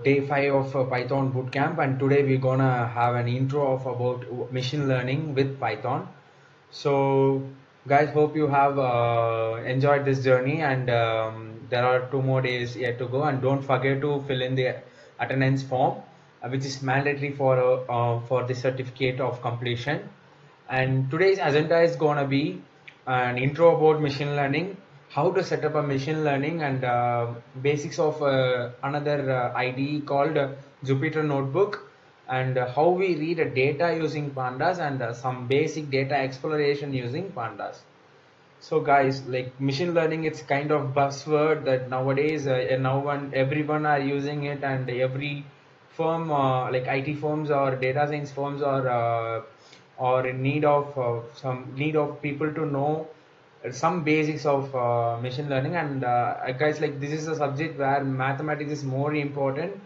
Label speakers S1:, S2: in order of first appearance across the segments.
S1: day 5 of Python Bootcamp, and today we're gonna have an intro of about machine learning with Python. So, guys, hope you have enjoyed this journey, and there are 2 more days yet to go. And don't forget to fill in the attendance form, which is mandatory for the certificate of completion. And today's agenda is gonna be an intro about machine learning, how to set up a machine learning, and basics of another IDE called Jupyter Notebook, and how we read a data using pandas, and some basic data exploration using pandas. So guys, like machine learning, it's kind of buzzword that nowadays everyone are using it, and every firm like IT firms or data science firms are in need of some need of people to know some basics of machine learning. And guys, like this is a subject where mathematics is more important.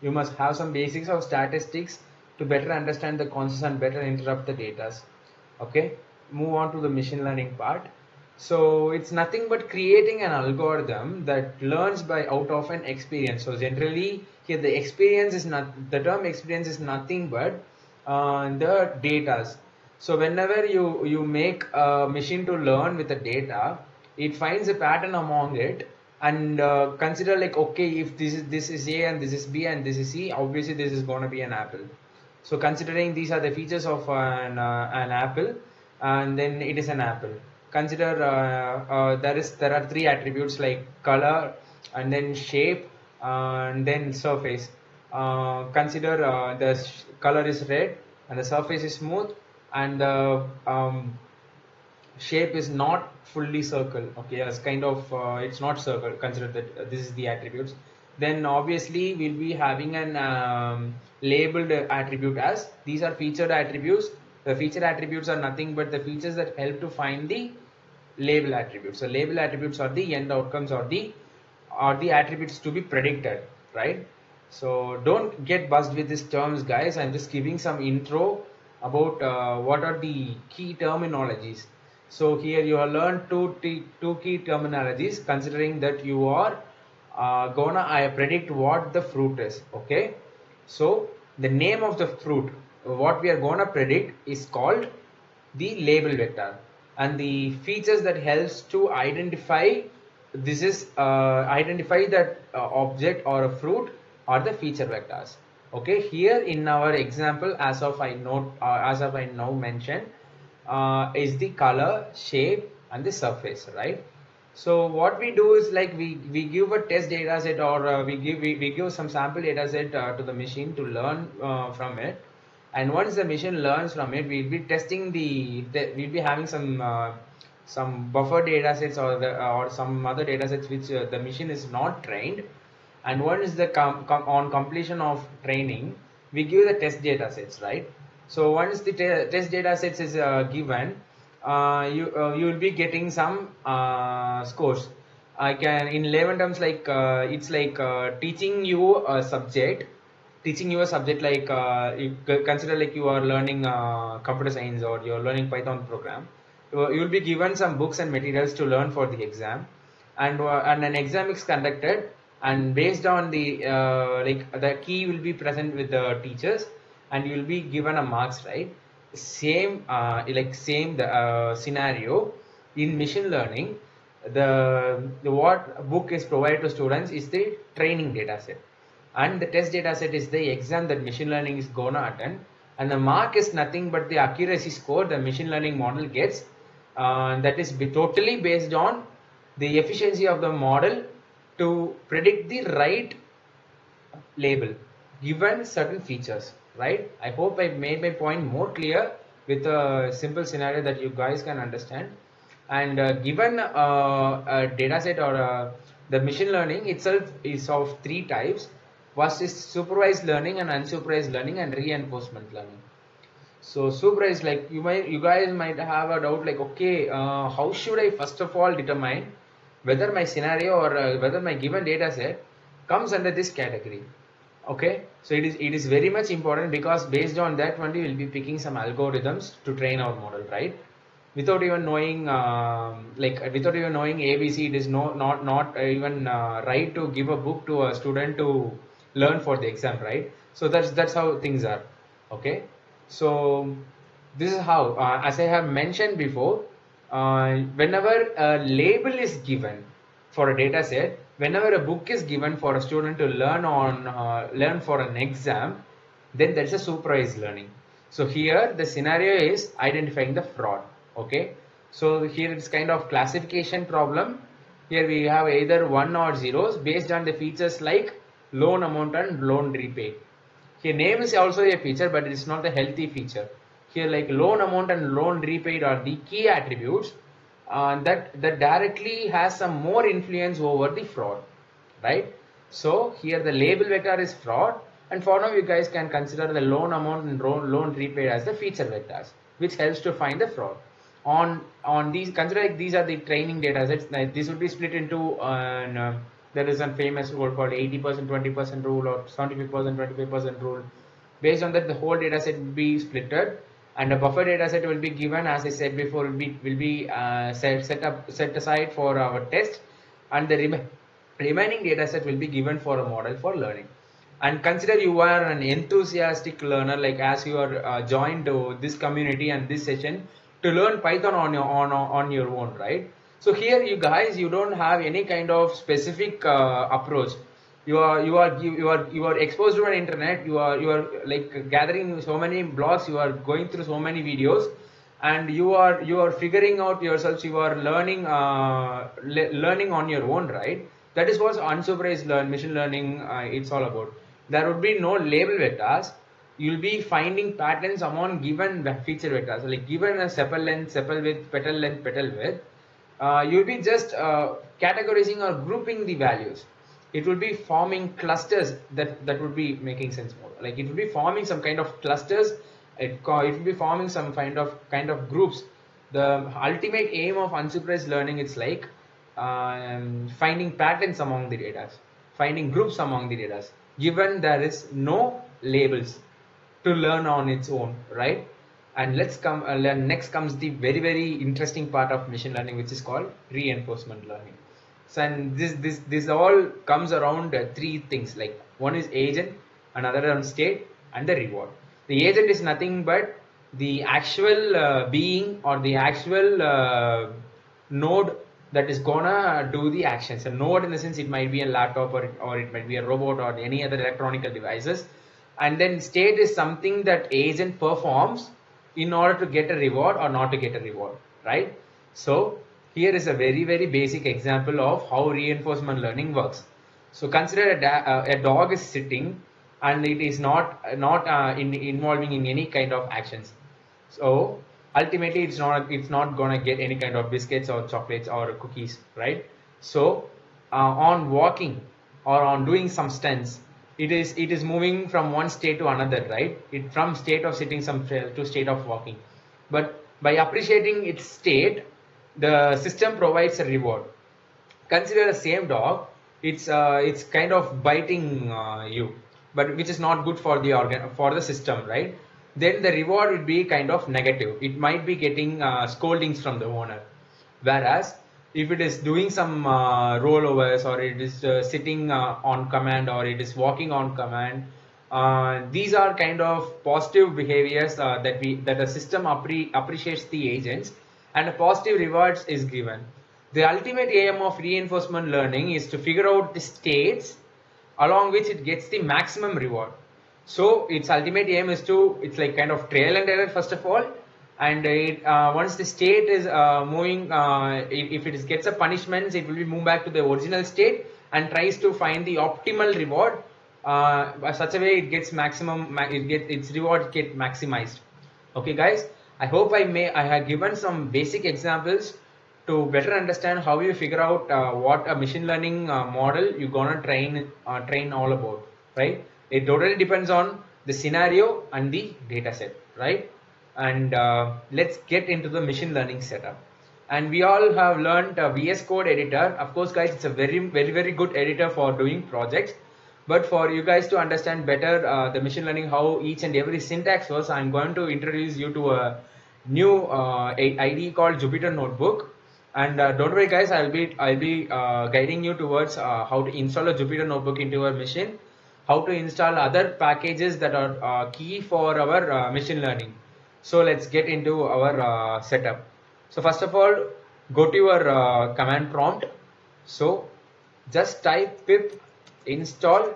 S1: You must have some basics of statistics to better understand the concepts and better interrupt the data. Okay, move on to the machine learning part. So it's nothing but creating an algorithm that learns by out of an experience. So generally here the experience is not, the term experience is nothing but the data. So whenever you make a machine to learn with the data, it finds a pattern among it, and consider like, okay, if this is A and this is B and this is C, obviously this is going to be an apple. So considering these are the features of an apple, and then it is an apple. Consider there are 3 attributes like color, and then shape, and then surface. Consider the color is red, and the surface is smooth, and the shape is not fully circle. Okay, as kind of it's not circle. Consider that this is the attributes. Then obviously we'll be having an labeled attribute as these are featured attributes. The featured attributes are nothing but the features that help to find the label attributes. So label attributes are the end outcomes, or the attributes to be predicted, right? So don't get buzzed with these terms, guys. I'm just giving some intro about what are the key terminologies. So here you have learned two key terminologies, considering that you are I predict what the fruit is. Okay, so the name of the fruit, what we are gonna predict, is called the label vector, and the features that helps to identify identify that object or a fruit are the feature vectors. Okay, here in our example, as of I now mentioned, is the color, shape, and the surface, right? So what we do is like we give a test data set, or we give some sample data set to the machine to learn from it. And once the machine learns from it, we'll be testing we'll be having some buffer data sets, or some other data sets which the machine is not trained. And once the on completion of training, we give the test data sets, right? So once the test data sets is given, you will be getting some scores. I can, in layman terms, like it's like teaching you a subject, like you consider like you are learning computer science, or you're learning Python program. You will be given some books and materials to learn for the exam, and an exam is conducted, and based on the like the key will be present with the teachers, and you will be given a marks, right? Same same the scenario in machine learning. The what book is provided to students is the training data set, and the test data set is the exam that machine learning is gonna attend, and the mark is nothing but the accuracy score the machine learning model gets, that is totally based on the efficiency of the model to predict the right label given certain features, right? I hope I made my point more clear with a simple scenario that you guys can understand. And given a data set, or the machine learning itself is of 3 types. First is supervised learning, and unsupervised learning, and reinforcement learning. So supervised, like you guys might have a doubt, like, okay, how should I first of all determine whether my scenario, or whether my given data set comes under this category? Okay, so it is very much important, because based on that only we'll be picking some algorithms to train our model, right? Without even knowing without even knowing ABC, it is not even right to give a book to a student to learn for the exam, right? So that's how things are. Okay, so this is how, as I have mentioned before, whenever a label is given for a data set, whenever a book is given for a student to learn for an exam, then there's a supervised learning. So here the scenario is identifying the fraud. Okay, so here it's kind of classification problem. Here we have either 1 or zeros based on the features like loan amount and loan repaid. Here name is also a feature, but it's not a healthy feature. Here like loan amount and loan repaid are the key attributes that directly has some more influence over the fraud, right? So here the label vector is fraud, and for now you guys can consider the loan amount and loan repaid as the feature vectors, which helps to find the fraud. On these, consider like these are the training data sets. This would be split into there is a famous rule called 80% 20% rule or 75% 25% rule. Based on that, the whole data set will be splitted, and a buffer data set will be given, as I said before, will be set aside for our test, and the remaining data set will be given for a model for learning. And consider you are an enthusiastic learner, like as you are joined to this community and this session to learn Python on your own, right? So here you don't have any kind of specific approach. You are exposed to an internet. You are like gathering so many blogs. You are going through so many videos, and you are figuring out yourselves. You are learning learning on your own, right? That is what unsupervised machine learning it's all about. There would be no label vectors. You'll be finding patterns among given feature vectors. So like given a sepal length, sepal width, petal width, you'll be just categorizing or grouping the values. It will be forming clusters that would be making sense more. Like it will be forming some kind of clusters. It will be forming some kind of groups. The ultimate aim of unsupervised learning is like finding patterns among the data, finding groups among the data, given there is no labels to learn on its own, right? And let's come next comes the very interesting part of machine learning, which is called reinforcement learning. So and this all comes around three things, like one is agent, another on state, and the reward. The agent is nothing but the actual being or the actual node that is gonna do the actions. A node in the sense it might be a laptop or it might be a robot or any other electronic devices. And then state is something that agent performs in order to get a reward or not to get a reward, right? So here is a very basic example of how reinforcement learning works. So consider a dog is sitting and it is not involving in any kind of actions. So ultimately it's not gonna get any kind of biscuits or chocolates or cookies, right? So on walking or on doing some stunts, it is moving from one state to another, right? It from state of sitting to state of walking. But by appreciating its state, the system provides a reward. Consider the same dog, it's kind of biting you, but which is not good for the system, right? Then the reward would be kind of negative. It might be getting scoldings from the owner. Whereas if it is doing some rollovers, or it is sitting on command, or it is walking on command, these are kind of positive behaviors that the system appreciates the agents, and a positive rewards is given. The ultimate aim of reinforcement learning is to figure out the states along which it gets the maximum reward. So its ultimate aim is it's like kind of trial and error first of all, and once the state is moving, if it gets a punishment, it will be moved back to the original state and tries to find the optimal reward by such a way it gets maximum, its rewards get maximized. Okay guys, I hope I have given some basic examples to better understand how you figure out what a machine learning model you're gonna train all about, right? It totally depends on the scenario and the data set, right? And let's get into the machine learning setup. And we all have learned VS Code editor. Of course guys, it's a very good editor for doing projects. But for you guys to understand better the machine learning, how each and every syntax works, I'm going to introduce you to a new IDE called Jupyter Notebook. And don't worry guys, I'll be guiding you towards how to install a Jupyter Notebook into your machine. how to install other packages that are key for our machine learning. So let's get into our setup. So first of all, go to your command prompt. So just type pip install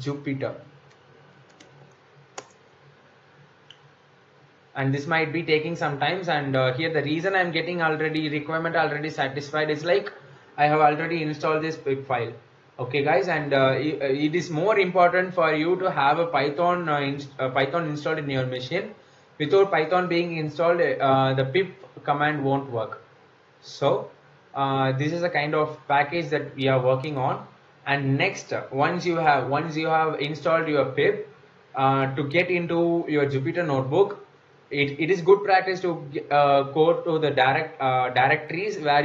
S1: Jupyter, and this might be taking some times. And here the reason I'm getting already requirement already satisfied is like I have already installed this pip file. Okay guys, and it is more important for you to have a Python installed in your machine. Without Python being installed, the pip command won't work. So this is a kind of package that we are working on. And next, once you have installed your pip, to get into your Jupyter notebook, it is good practice to go to the directories where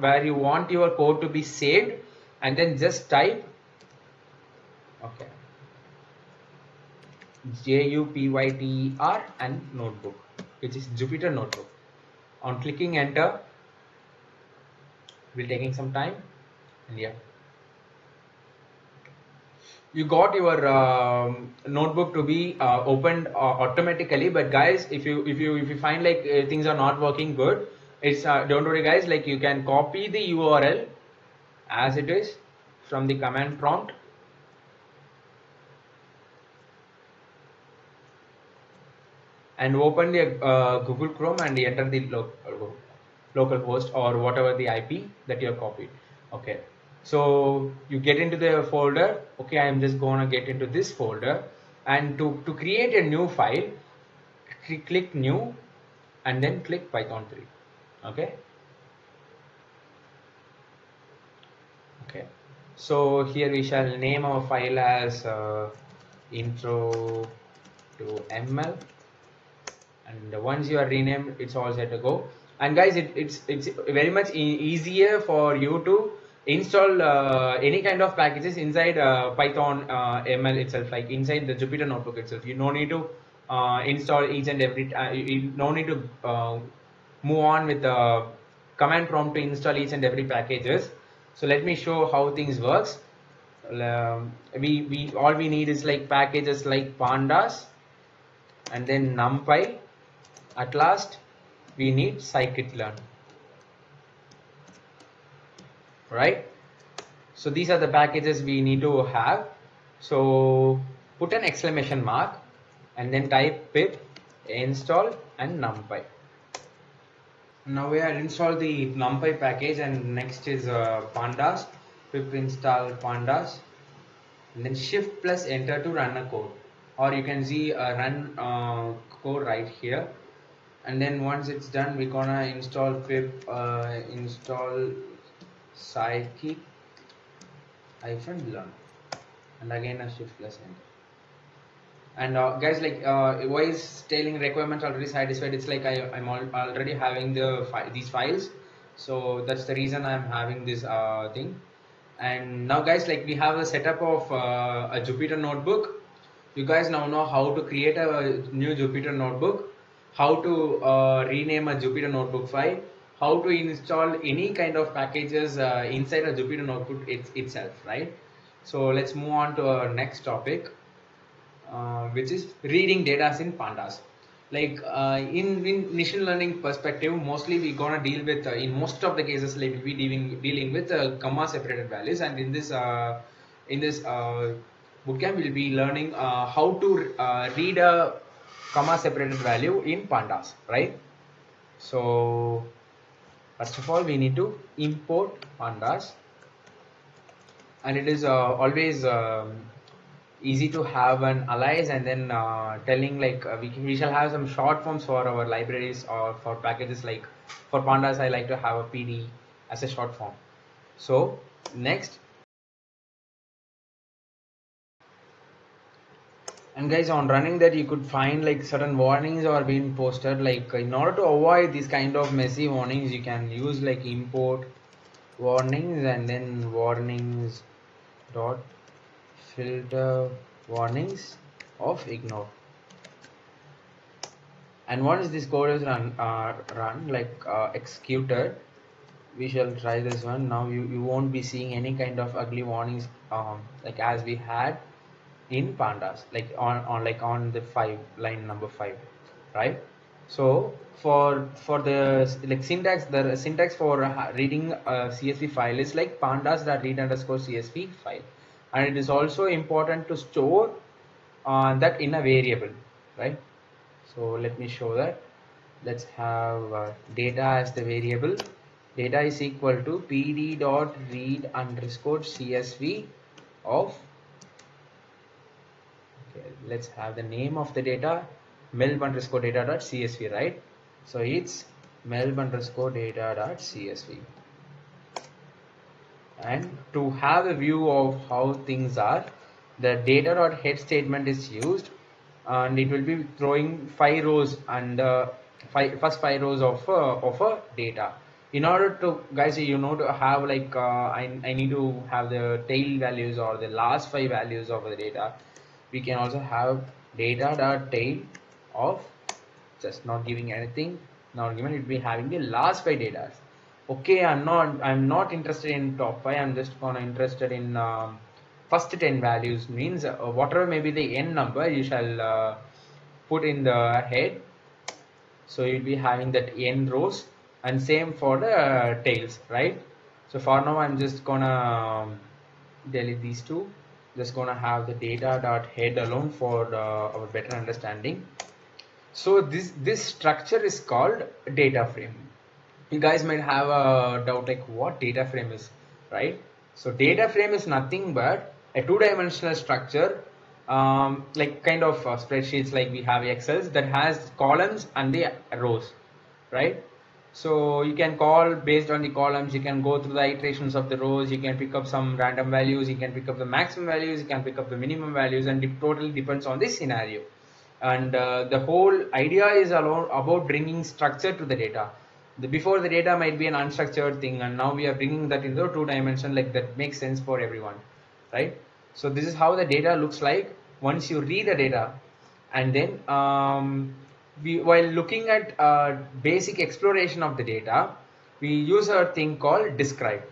S1: where you want your code to be saved, and then just type, okay, Jupyter and notebook, which is Jupyter notebook. On clicking enter, will taking some time, and yeah, you got your notebook to be opened automatically. But guys, if you find like things are not working good, it's don't worry guys, like you can copy the URL as it is from the command prompt, and open the Google Chrome and enter the local host or whatever the IP that you have copied. Okay, so you get into the folder. Okay, I am just gonna get into this folder, and to create a new file, click new and then click Python 3. Okay, okay, so here we shall name our file as intro to ML, and once you are renamed, it's all set to go. And guys, it's very much easier for you to install any kind of packages inside Python ML itself, like inside the Jupyter notebook itself. You no need to install each and every you no need to move on with the command prompt to install each and every packages. So let me show how things works. We all we need is like packages like pandas, and then numpy. At last, we need scikit-learn, right? So these are the packages we need to have. So put an exclamation mark and then type pip install and numpy. Now we have installed the numpy package, and next is pandas. Pip install pandas, and then shift plus enter to run a code, or you can see a run code right here. And then once it's done, we're gonna install pip install scikit-learn, and again a shift plus enter. And guys, like why is tailing requirements already satisfied? It's like I'm already having these files, so that's the reason I'm having this thing. And now guys, like we have a setup of a Jupyter notebook. You guys now know how to create a new Jupyter notebook, how to rename a Jupyter notebook file, how to install any kind of packages inside a Jupyter notebook itself, right? So let's move on to our next topic, which is reading data in pandas. Like in machine learning perspective, mostly we're gonna deal with in most of the cases, like we'll be dealing with comma separated values. And in this bootcamp, we'll be learning how to read a comma separated value in pandas, right? So first of all, we need to import pandas, and it is always easy to have an alias, and then telling like we shall have some short forms for our libraries or for packages. Like for pandas, I like to have a PD as a short form. So next, and guys, on running that, you could find like certain warnings are being posted. Like in order to avoid these kind of messy warnings, you can use like import warnings and then warnings dot filter warnings of ignore. And once this code is run like executed, we shall try this one. Now you won't be seeing any kind of ugly warnings like as we had in pandas, like on like on the line number 5, right? So for the like syntax, the syntax for reading a CSV file is like pandas that read underscore CSV file, and it is also important to store that in a variable, right? So let me show that. Let's have data as the variable. Data is equal to pd dot read underscore CSV of, okay, let's have the name of the data, melb underscore data dot CSV, right? So it's melb underscore data dot CSV. And to have a view of how things are, the data dot head statement is used, and it will be throwing 5 rows, and first 5 rows of a data. In order to, guys, to have like I need to have the tail values or the last 5 values of the data. We can also have data dot tail of, just not giving anything, not given, it will be having the last 5 data. Okay, I'm not interested in top 5. I'm just gonna interested in first 10 values, means whatever may be the n number, you shall put in the head. So you'll be having that n rows, and same for the tails, right? So for now I'm just gonna delete these two. Just gonna have the data dot head alone for our better understanding. So this structure is called data frame. You guys might have a doubt like what data frame is, right? So data frame is nothing but a two-dimensional structure, like kind of spreadsheets, like we have Excels that has columns and the rows, right? So you can call based on the columns, you can go through the iterations of the rows, you can pick up some random values, you can pick up the maximum values, you can pick up the minimum values, and it totally depends on the scenario. And the whole idea is about bringing structure to the data. Before, the data might be an unstructured thing, and now we are bringing that into a 2 dimension, like that makes sense for everyone, right? So this is how the data looks like once you read the data. And then while looking at basic exploration of the data, we use a thing called describe.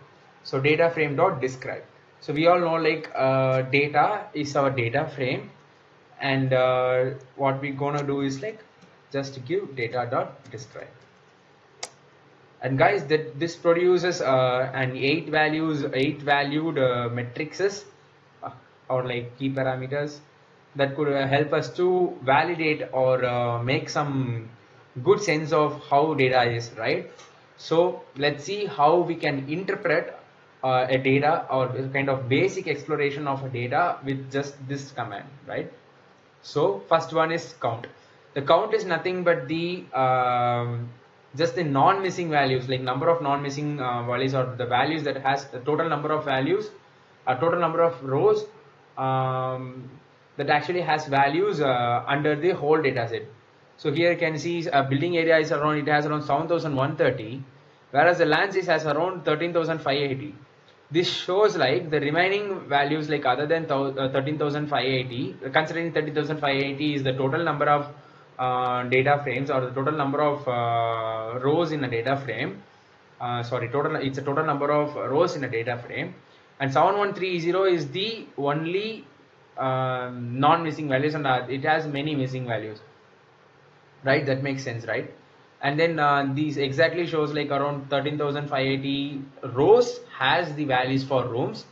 S1: So data frame dot describe. So we all know like data is our data frame, and what we're gonna do is like just give data dot describe. And guys, that this produces an 8 valued matrices, or like key parameters that could help us to validate or make some good sense of how data is, right? So let's see how we can interpret a data, or a kind of basic exploration of a data with just this command, right? So first one is count. The count is nothing but the just the non-missing values, like number of non-missing values, or the values that has the total number of values, a total number of rows that actually has values under the whole data set. So here you can see a building area is around, it has around 7,130, whereas the land is has around 13,580. This shows like the remaining values, like other than 13,580, considering 13,580 is the total number of data frames, or the total number of rows in a data frame. Sorry, it's a total number of rows in a data frame, and 7130 is the only non-missing values, and it has many missing values, right? That makes sense, right? And then these exactly shows like around 13,580 rows has the values for rooms,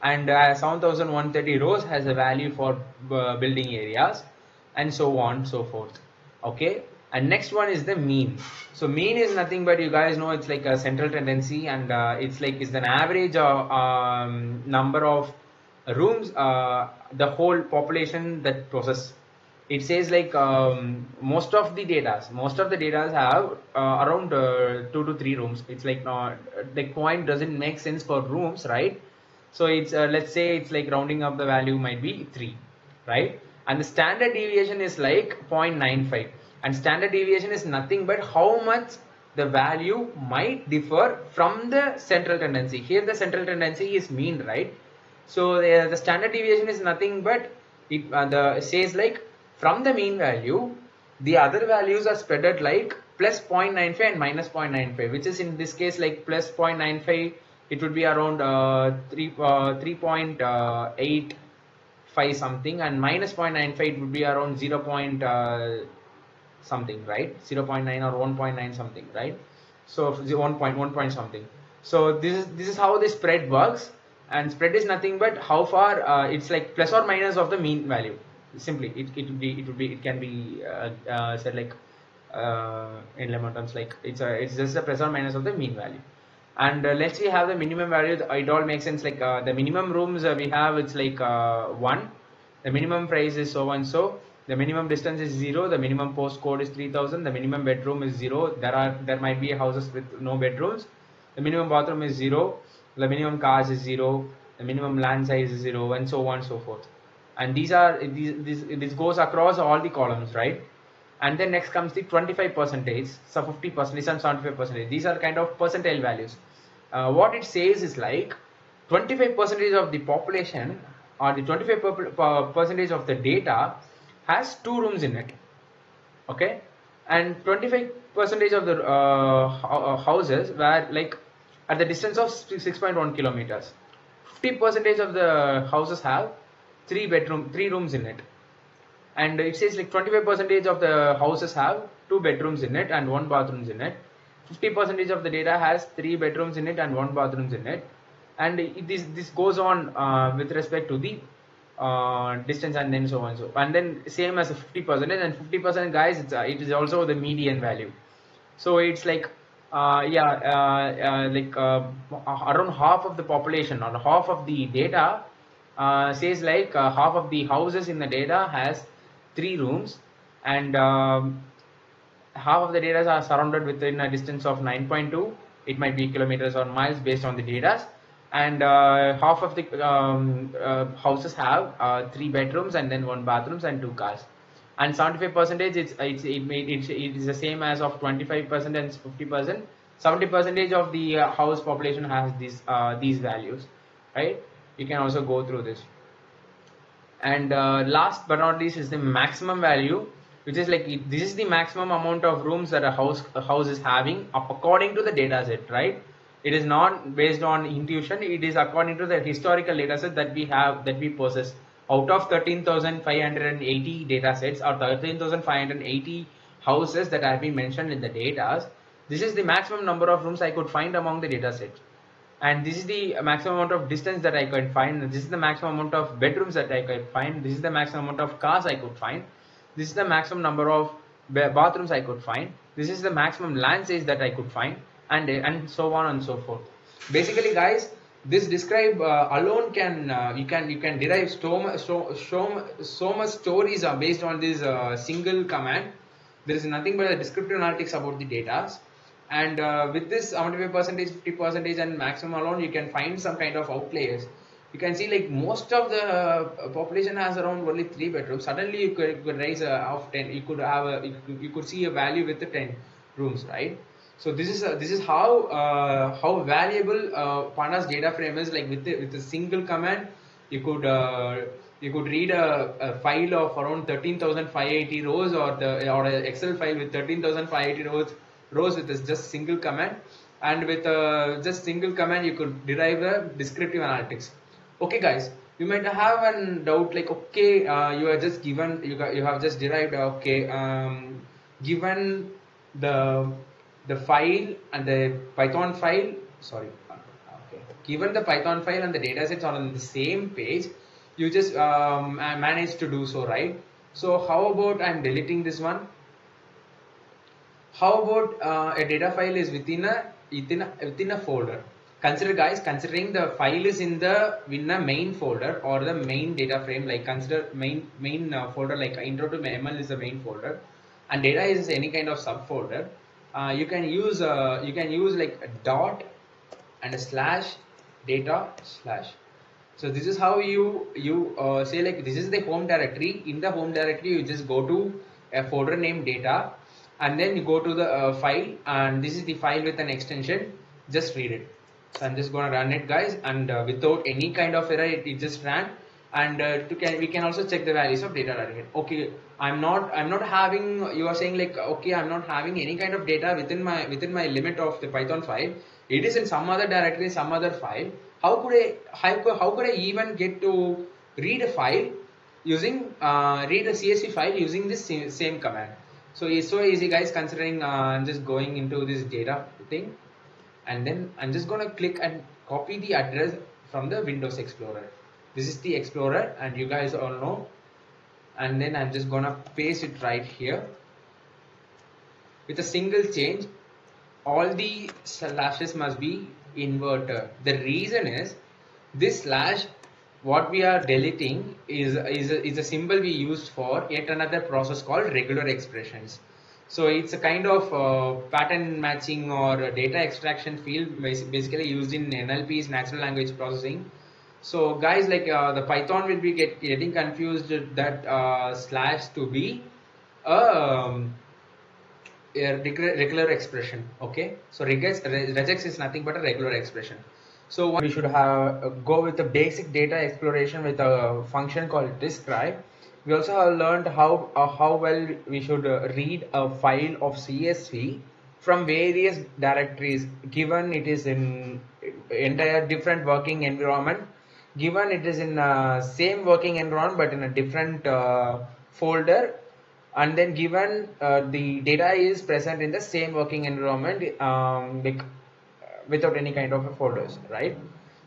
S1: and 7,130 rows has a value for building areas, and so on so forth. Okay, and next one is the mean. So mean is nothing but, you guys know, it's like a central tendency, and it's an average of number of rooms, the whole population that process. It says like most of the data have around 2 to 3 rooms. It's like the point doesn't make sense for rooms, right? So it's let's say it's like rounding up, the value might be 3, right? And the standard deviation is like 0.95, and standard deviation is nothing but how much the value might differ from the central tendency. Here the central tendency is mean, right? So the standard deviation is nothing but it says like from the mean value, the other values are spread at like plus 0.95 and minus 0.95, which is in this case like plus 0.95, it would be around 3.85 something, and minus 0.95 it would be around 0. Something, right? 0.9 or 1.9 something, right? So 1 point something. So this is how the spread works, and spread is nothing but how far it's like plus or minus of the mean value. Simply, it can be said like in lemon terms, like it's just a plus or minus of the mean value. And let's say have the minimum value. It all makes sense. Like the minimum rooms we have, it's like 1. The minimum price is so and so. The minimum distance is 0. The minimum postcode is 3000. The minimum bedroom is 0. There might be houses with no bedrooms. The minimum bathroom is 0. The minimum cars is 0. The minimum land size is 0, and so on and so forth. And this goes across all the columns, right? And then next comes the 25%, so 50% and 75%. These are kind of percentile values. What it says is like 25% of the population, or the 25% of the data has 2 rooms in it. Okay, and 25% of the houses were like at the distance of 6.1 kilometers. 50% of the houses have 3 rooms in it. And it says like 25% of the houses have 2 bedrooms in it and 1 bathrooms in it. 50% of the data has 3 bedrooms in it and 1 bathrooms in it. And this goes on with respect to the distance, and then so on. And then same as 50%, and 50%, guys, it is also the median value. So it's like around half of the population or half of the data says like half of the houses in the data has 3 rooms, and half of the data are surrounded within a distance of 9.2. It might be kilometers or miles based on the data. And half of the houses have 3 bedrooms and then 1 bathrooms and 2 cars. And 75% it is the same as of 25% and 50%. 70% of the house population has these values, right? You can also go through this. And last but not least is the maximum value, which is like this is the maximum amount of rooms that a house is having according to the data set, right? It is not based on intuition. It is according to the historical data set that we possess. Out of 13,580 data sets or 13,580 houses that have been mentioned in the data, this is the maximum number of rooms I could find among the data set. And this is the maximum amount of distance that I could find. This is the maximum amount of bedrooms that I could find. This is the maximum amount of cars I could find. This is the maximum number of bathrooms I could find. This is the maximum land size that I could find, and so on and so forth. Basically, guys, this describe alone can you can derive so much stories are based on this single command. There is nothing but a descriptive analytics about the data. And with this 75%, 50%, and maximum alone, you can find some kind of outliers. You can see like most of the population has around only 3 bedrooms. Suddenly you could raise of 10. You could see a value with the 10 rooms, right? So this is how valuable pandas data frame is. Like with a single command, you could read a file of around 13,580 rows, or an Excel file with 13,580 rows with this just single command. And with just single command, you could derive a descriptive analytics. Okay, guys, you might have a doubt like, okay, you are just given, you have just derived, okay, given the file and the Python file, given the Python file and the datasets are on the same page, you just managed to do so, right? So how about I'm deleting this one? How about a data file is within a folder? Consider, guys, considering the file is in a main folder or the main data frame, like consider main folder, like intro to ML is the main folder, and data is any kind of subfolder. You can use like a dot and a slash data slash. So this is how you say like this is the home directory. In the home directory, you just go to a folder named data, and then you go to the file, and this is the file with an extension. Just read it. So I'm just gonna run it, guys, and without any kind of error, it just ran. and we can also check the values of data directory. Okay, I'm not having, you are saying like, okay, I'm not having any kind of data within my limit of the Python file. It is in some other directory, some other file. How could I even get to read a file using read a CSV file using this same command? So it's so easy, guys. Considering I'm just going into this data thing, and then I'm just gonna click and copy the address from the Windows Explorer. This is the Explorer, and you guys all know. And then I'm just gonna paste it right here with a single change. All the slashes must be inverted. The reason is this slash, what we are deleting is a symbol we used for yet another process called regular expressions. So it's a kind of pattern matching or data extraction field basically used in NLP's natural language processing. So guys, like the Python will be getting confused that slash to be um, a regular expression. Okay, so regex is nothing but a regular expression. So we should have go with the basic data exploration with a function called describe. We also have learned how well we should read a file of CSV from various directories, given it is in entire different working environment, given it is in same working environment but in a different folder, and then given the data is present in the same working environment, without any kind of a folders, right?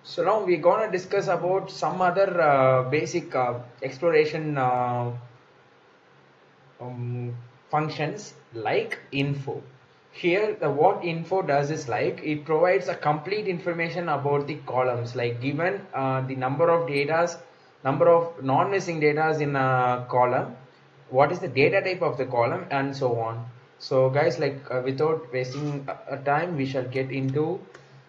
S1: So now we're gonna discuss about some other basic exploration functions like info. Here what info does is like it provides a complete information about the columns, like given the number of datas, number of non-missing datas in a column, what is the data type of the column, and so on. So guys, like without wasting time, we shall get into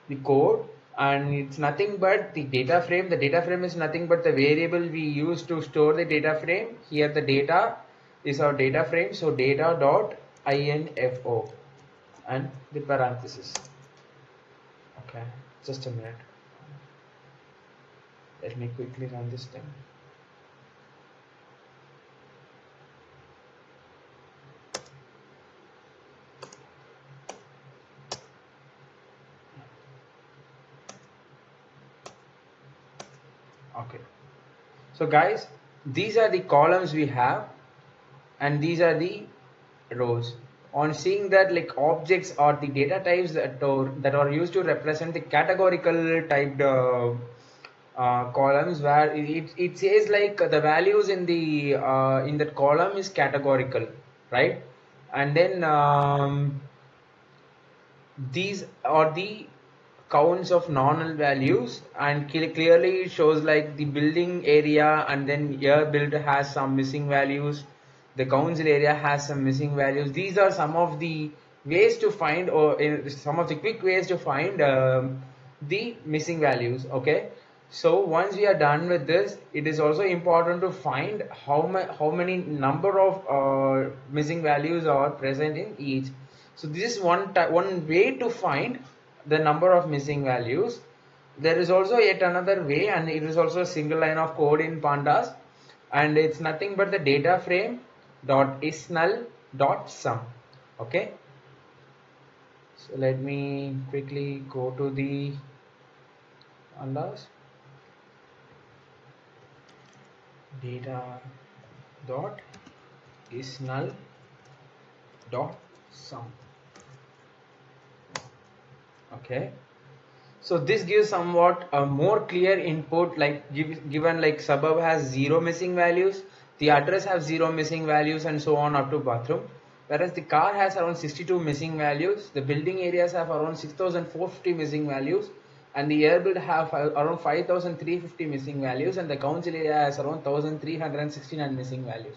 S1: the code. And it's nothing but the data frame. The data frame is nothing but the variable we use to store the data frame. Here the data is our data frame, so data dot info and the parenthesis. Okay, just a minute, let me quickly run this thing. Okay, so guys, these are the columns we have and these are the rows. On seeing that, like objects or the data types that are used to represent the categorical typed columns, where it says like the values in the in that column is categorical, right? And then these are the counts of non-null values, and clearly shows like the building area, and then here build has some missing values, the council area has some missing values. These are some of the ways to find, or some of the quick ways to find the missing values. Okay, so once we are done with this, it is also important to find how many number of missing values are present in each. So this is one way to find the number of missing values. There is also yet another way, and it is also a single line of code in pandas, and it's nothing but the data frame dot isNull dot sum. Okay, so let me quickly go to the pandas. Data dot isNull dot sum. Okay, so this gives somewhat a more clear input, like given like suburb has 0 missing values, the address have 0 missing values, and so on up to bathroom. Whereas the car has around 62 missing values, the building areas have around 6450 missing values, and the air build have around 5350 missing values, and the council area has around 1369 missing values.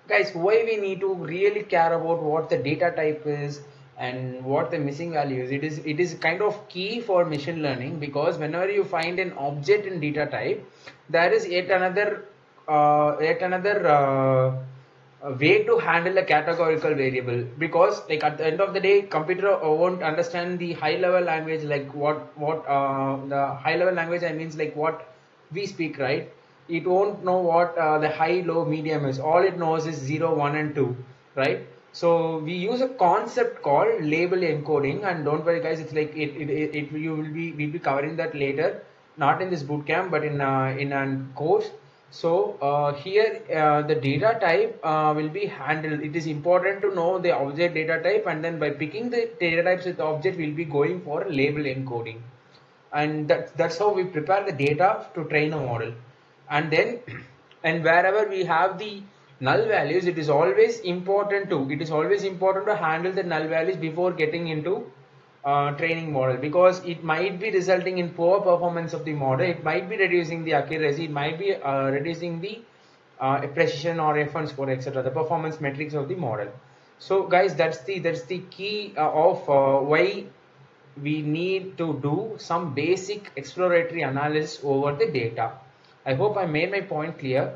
S1: Guys, why we need to really care about what the data type is and what the missing value is? It is kind of key for machine learning, because whenever you find an object in data type, there is yet another way to handle a categorical variable, because like at the end of the day, computer won't understand the high level language, like what the high level language I means like what we speak, right? it won't know what the high, low, medium is. All it knows is 0, 1 and 2, right? So we use a concept called label encoding, and don't worry guys, it's like you we'll be covering that later, not in this bootcamp but in a course. So here the data type will be handled. It is important to know the object data type, and then by picking the data types with the object, we'll be going for label encoding, and that's how we prepare the data to train a model. And then and wherever we have the null values, it is always important to handle the null values before getting into training model, because it might be resulting in poor performance of the model. It might be reducing the accuracy, it might be reducing the precision or F1 score, etc., the performance metrics of the model. So guys, that's the key of why we need to do some basic exploratory analysis over the data. I hope I made my point clear.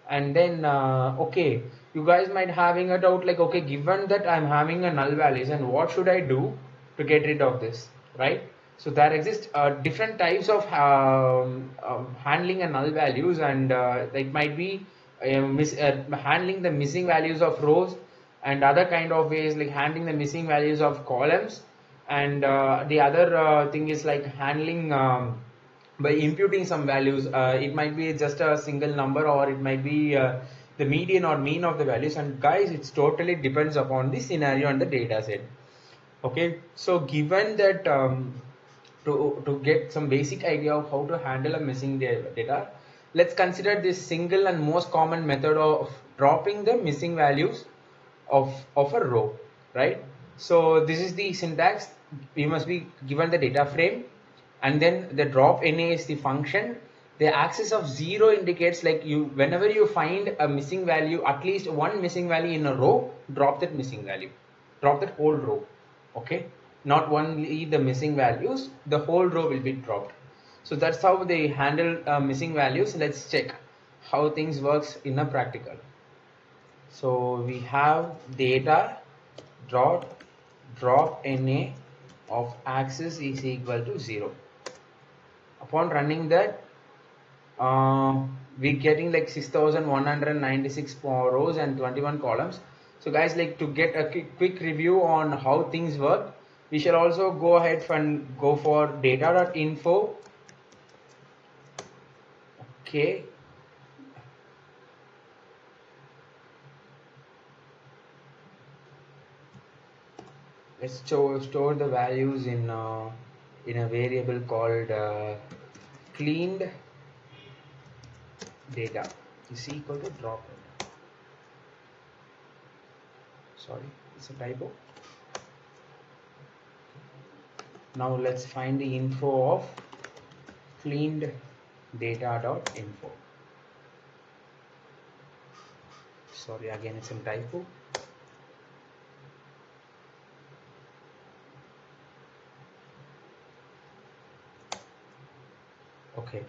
S1: And then okay, you guys might having a doubt like, okay, given that I'm having a null values, and what should I do to get rid of this, right? So there exist different types of handling a null values, and it might be handling the missing values of rows, and other kind of ways like handling the missing values of columns, and the other thing is like handling by imputing some values. It might be just a single number, or it might be the median or mean of the values, and guys, it's totally depends upon the scenario and the data set. Okay, so given that to get some basic idea of how to handle a missing data, let's consider this single and most common method of dropping the missing values of a row, right? So this is the syntax. We must be given the data frame, and then the drop NA is the function. The axis of 0 indicates like whenever you find a missing value, at least one missing value in a row, drop that missing value, drop that whole row. Okay, not only the missing values, the whole row will be dropped. So that's how they handle missing values. Let's check how things works in a practical. So we have data drop NA of axis is equal to 0. Upon running that, we're getting like 6,196 rows and 21 columns. So guys, like to get a quick review on how things work, we shall also go ahead and go for data.info. Okay. Let's store the values in a variable called cleaned data is equal to drop. Sorry, it's a typo. Now let's find the info of cleaned data.info. Sorry, again it's a typo. Okay,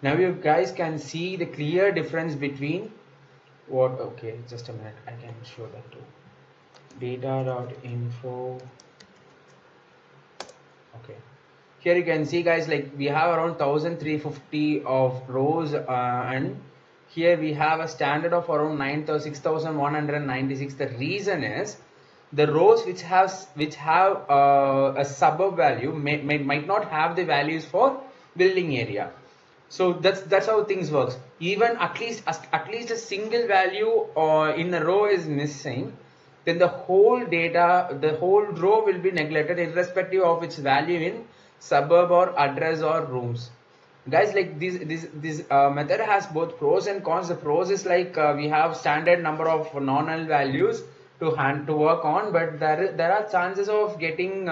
S1: now you guys can see the clear difference between what, okay, just a minute, I can show that too. Data.info. Okay, here you can see guys, like we have around 1350 of rows, and here we have a standard of around 6,196. The reason is the rows which have a suburb value might not have the values for building area. So that's how things works. Even at least a single value in a row is missing, then the whole row will be neglected, irrespective of its value in suburb or address or rooms. Guys, like this method has both pros and cons. The pros is like we have standard number of non-null values to work on, but there are chances of getting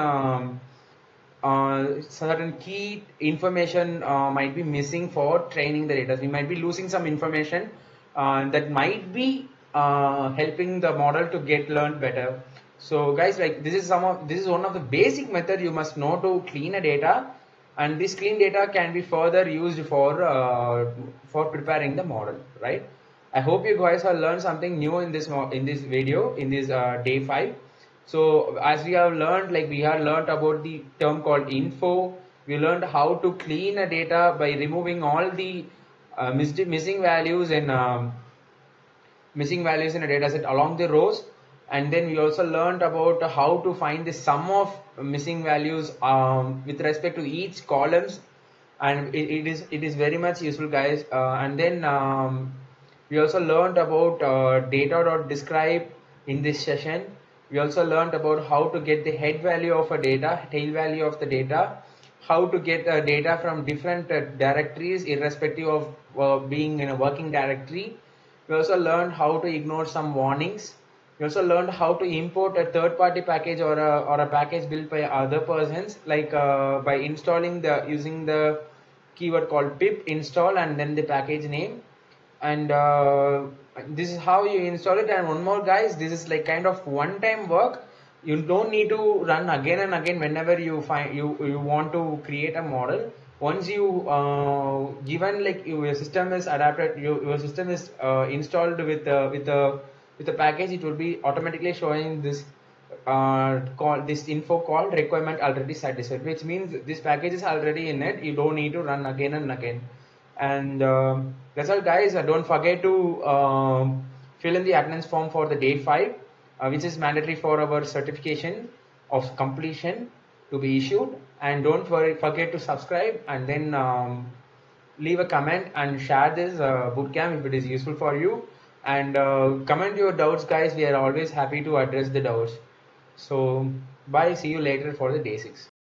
S1: certain key information might be missing for training the data. We might be losing some information that might be helping the model to get learned better. So guys, like this is one of the basic method you must know to clean a data, and this clean data can be further used for preparing the model, right? I hope you guys have learned something new in this video, in this day 5. So as we have learned, like we have learned about the term called info. We learned how to clean a data by removing all the missing values in a data set along the rows, and then we also learned about how to find the sum of missing values with respect to each columns, and it is very much useful, guys. And then we also learned about data.describe in this session. We also learned about how to get the head value of a data, tail value of the data, how to get data from different directories irrespective of being in a working directory. We also learned how to ignore some warnings. We also learned how to import a third-party package or a package built by other persons, like by installing using the keyword called pip install and then the package name. And this is how you install it. And one more, guys, this is like kind of one-time work. You don't need to run again and again whenever you want to create a model. Once you given like your system is adapted, your system is installed with a package, it will be automatically showing this this info called requirement already satisfied, which means this package is already in it. You don't need to run again and again. And that's all, guys. Don't forget to fill in the attendance form for the day 5, which is mandatory for our certification of completion to be issued. And don't forget to subscribe, and then leave a comment and share this bootcamp if it is useful for you. And comment your doubts, guys. We are always happy to address the doubts. So bye, see you later for the day 6.